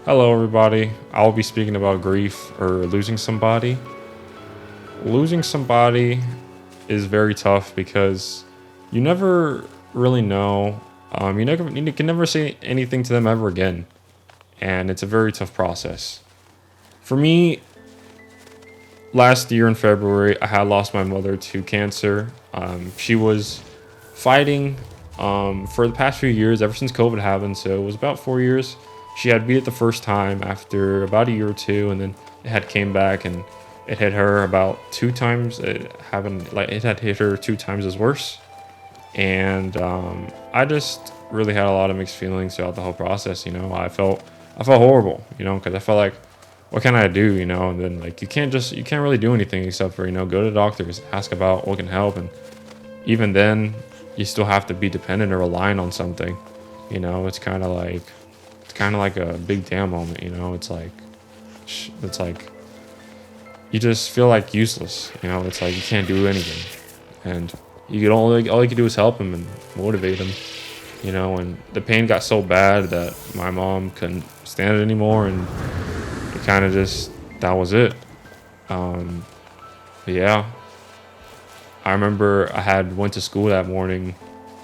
Hello, everybody. I'll be speaking about grief or losing somebody. Losing somebody is very tough because you never really know. You can never say anything to them ever again, and it's a very tough process. For me, last year in February, I had lost my mother to cancer. She was fighting for the past few years, ever since COVID happened. So it was about 4 years. She had beat it the first time after about a year or two, and then it had came back and it hit her about two times. It had hit her two times as worse, and I just really had a lot of mixed feelings throughout the whole process. I felt horrible. Because I felt like, what can I do? And then like you can't really do anything except for go to the doctors, ask about what can help, and even then, you still have to be dependent or relying on something. It's kind of like a big damn moment. It's like you just feel like useless. It's like you can't do anything, and all you can do is help him and motivate him. And the pain got so bad that my mom couldn't stand it anymore, and it kind of just that was it. Um, yeah, I remember I had went to school that morning,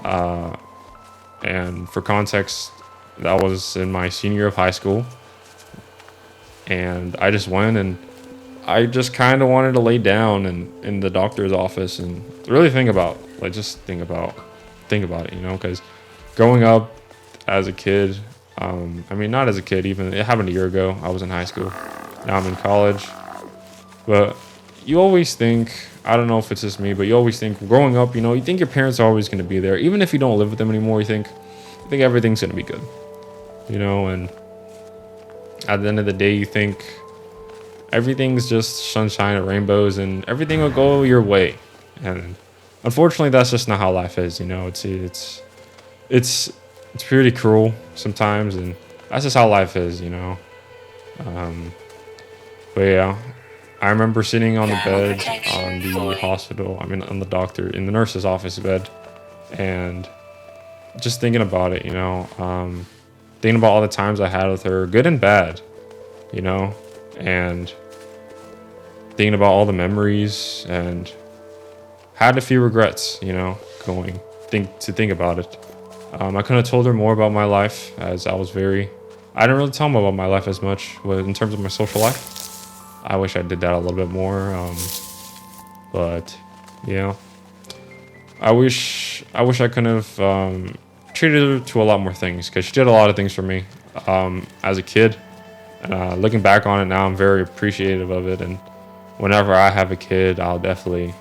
uh, and for context, that was in my senior year of high school, and I just went and I just kind of wanted to lay down in the doctor's office and really think about it, because growing up as a kid, I mean, not as a kid, even it happened a year ago. I was in high school. Now I'm in college. But you always think, I don't know if it's just me, but you always think growing up, you think your parents are always going to be there. Even if you don't live with them anymore, you think everything's going to be good, and at the end of the day, you think everything's just sunshine and rainbows and everything will go your way. And unfortunately, that's just not how life is. It's it's pretty cruel sometimes, and that's just how life is. Um, but yeah, I remember sitting on the bed on the hospital. I mean, on the doctor in the nurse's office bed, and just thinking about it. Thinking about all the times I had with her, good and bad. You know, and thinking about all the memories and had a few regrets. Going think about it. I could have told her more about my life, as I didn't really tell them about my life as much in terms of my social life. I wish I did that a little bit more. But yeah, I wish I could have treated her to a lot more things, because she did a lot of things for me as a kid. Looking back on it now, I'm very appreciative of it. And whenever I have a kid, I'll definitely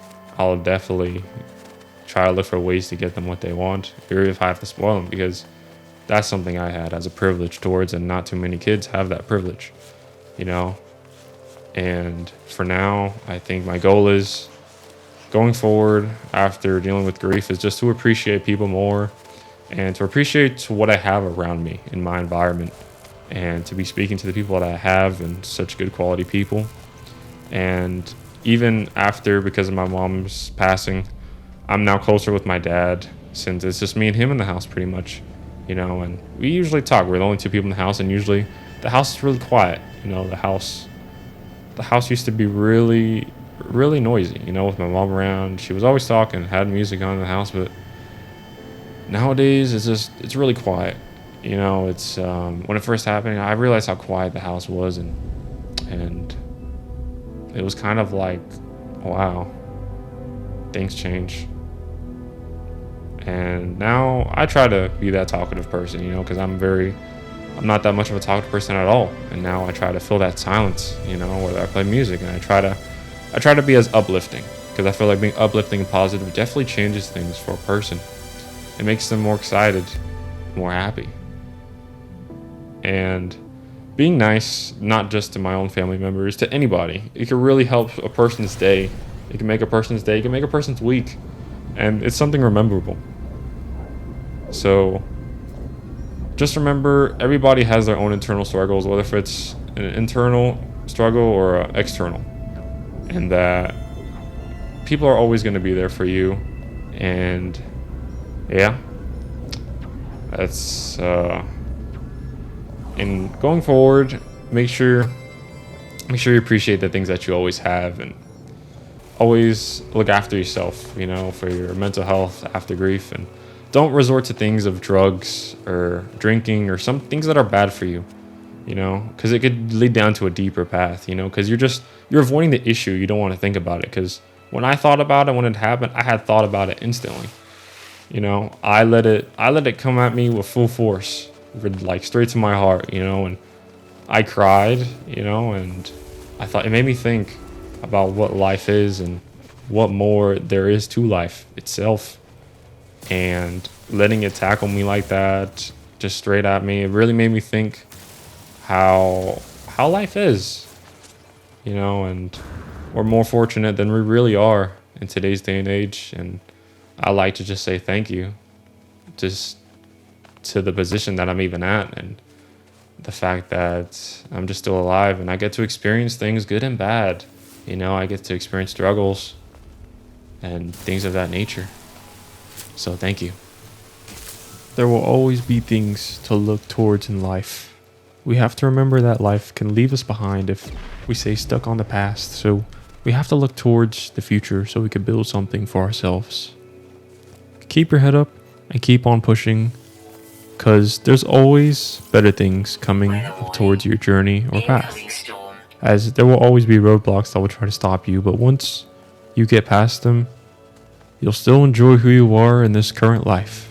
try to look for ways to get them what they want, or if I have to spoil them, because that's something I had as a privilege towards, and not too many kids have that privilege, you know. And for now, I think my goal is going forward after dealing with grief is just to appreciate people more, and to appreciate what I have around me in my environment, and to be speaking to the people that I have, and such good quality people. And even after, because of my mom's passing, I'm now closer with my dad, since it's just me and him in the house pretty much, and we usually talk. We're the only two people in the house, and usually the house is really quiet. The house used to be really, really noisy, with my mom around. She was always talking, had music on in the house, but nowadays it's really quiet. It's when it first happened, I realized how quiet the house was, and it was kind of like, wow, things change. And now I try to be that talkative person, because I'm not that much of a talkative person at all. And now I try to fill that silence, whether I play music, and I try to be as uplifting, because I feel like being uplifting and positive definitely changes things for a person. It makes them more excited, more happy. And being nice, not just to my own family members, to anybody, it can really help a person's day. It can make a person's day, it can make a person's week. And it's something rememberable. So just remember, everybody has their own internal struggles, whether if it's an internal struggle or external. And that people are always going to be there for you. And yeah, that's And going forward, make sure you appreciate the things that you always have, and always look after yourself, for your mental health after grief, and don't resort to things of drugs or drinking or some things that are bad for you, because it could lead down to a deeper path, because you're avoiding the issue. You don't want to think about it, because when I thought about it, when it happened, I had thought about it instantly. I let it come at me with full force, like straight to my heart, and I cried, and I thought it made me think about what life is and what more there is to life itself. And letting it tackle me like that, just straight at me, it really made me think how life is, and we're more fortunate than we really are in today's day and age. And I like to just say thank you just to the position that I'm even at, and the fact that I'm just still alive and I get to experience things good and bad. I get to experience struggles and things of that nature. So thank you. There will always be things to look towards in life. We have to remember that life can leave us behind if we stay stuck on the past. So we have to look towards the future so we can build something for ourselves. Keep your head up and keep on pushing, because there's always better things coming up towards your journey or path. As there will always be roadblocks that will try to stop you, but once you get past them, you'll still enjoy who you are in this current life.